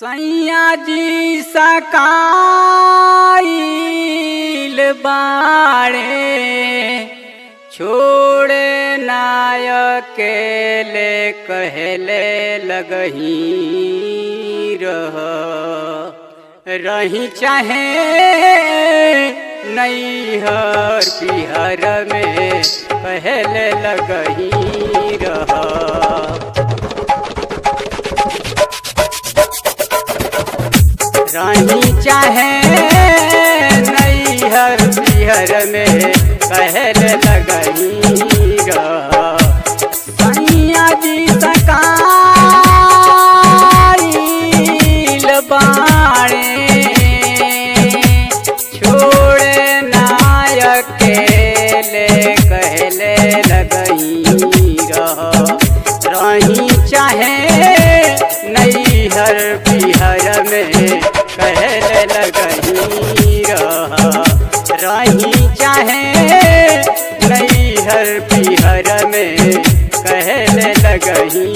सैया जी सकाइल बाड़े छोड़े नायक ले कहले लगही रही चाहे नैहर पिहर में कहले लगही रही चाहे नैहर पिहर में कहले लगही सैया जी सकाइल बाड़े छोड़े नायक ले कहले लगही रही चाहे नैहर पिहर में कहले लगही रही चाहे नैहर पिहर में कहले लगही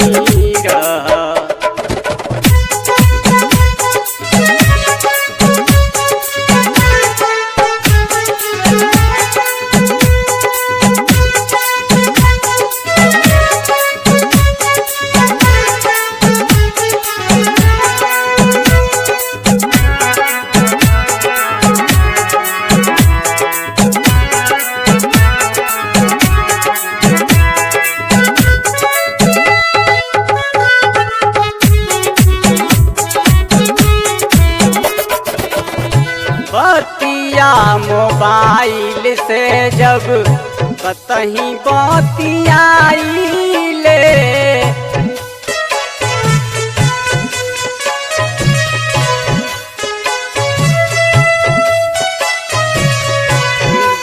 बतिया मोबाइल से जब कतही बतियाइले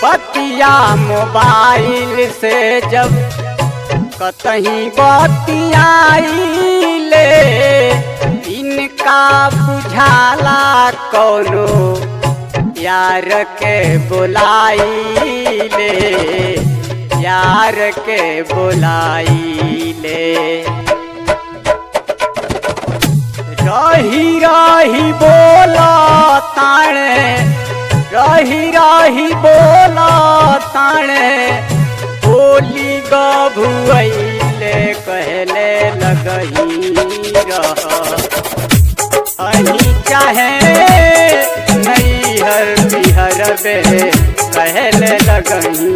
बतिया मोबाइल से जब कतही बतियाइले इनका बुझाला कौनो यार के बुलाइले यार के बुलाइले रही रही बोला ताणे रही रही बोला ताणे बोली गभुइले कहले लगही रही चाहे नैहर पिहर में कहले लगही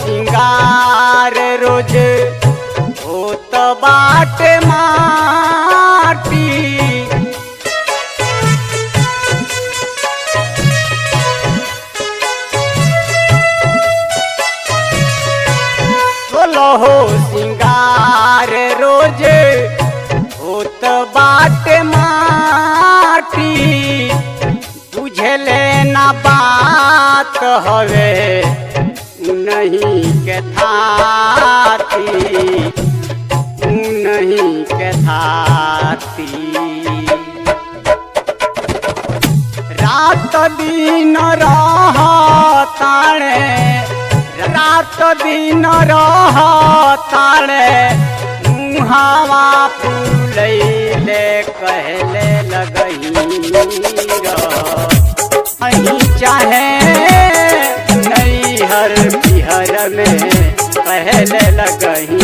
सिंगार रोज होत बाटे माटी सोलहो सिंगार रोज होत बाटे माटी बुझले ना बात हवे नहीं के थाती नहीं के थाती रात दिन रहताणे रात दिन रहताणे मुहावा फूलैले कहले लगही रही चाहे नैहर पिहर में कहले लगही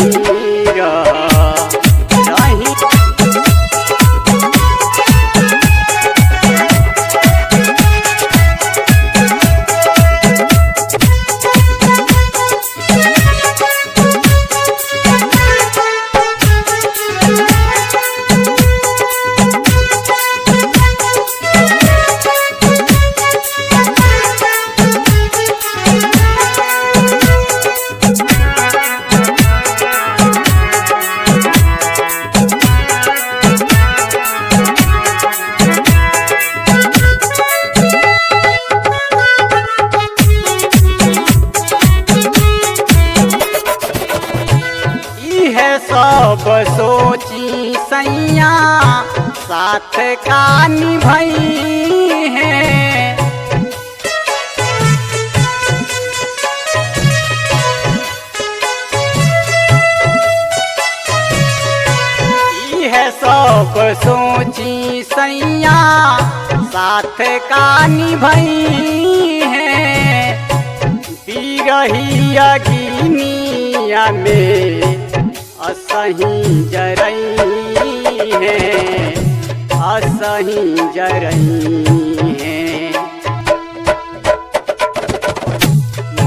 रही है सब सोची सैया साथ का निभाई है। है सब सोची सैया साथ का निभाई है। बिरही अग्निया में असही जरई है, असही जरई है।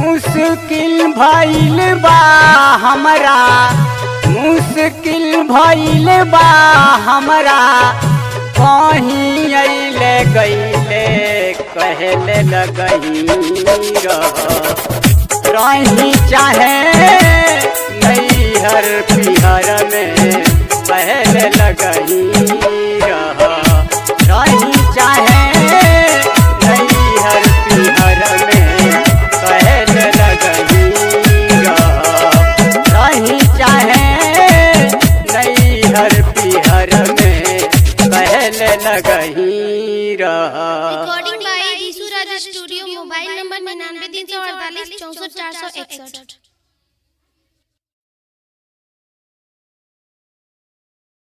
मुश्किल भइल बा हमरा, मुश्किल भइल बा हमरा, कहीं अइले गइले कहले लगही रही चाहे नैहर पिहर में पहले लगही रही चाहे नैहर पिहर में पहले लगही रही चाहे नैहर पिहर में पहले लगही recording by Ishu Raj studio. Mobile number 99 348 64 461।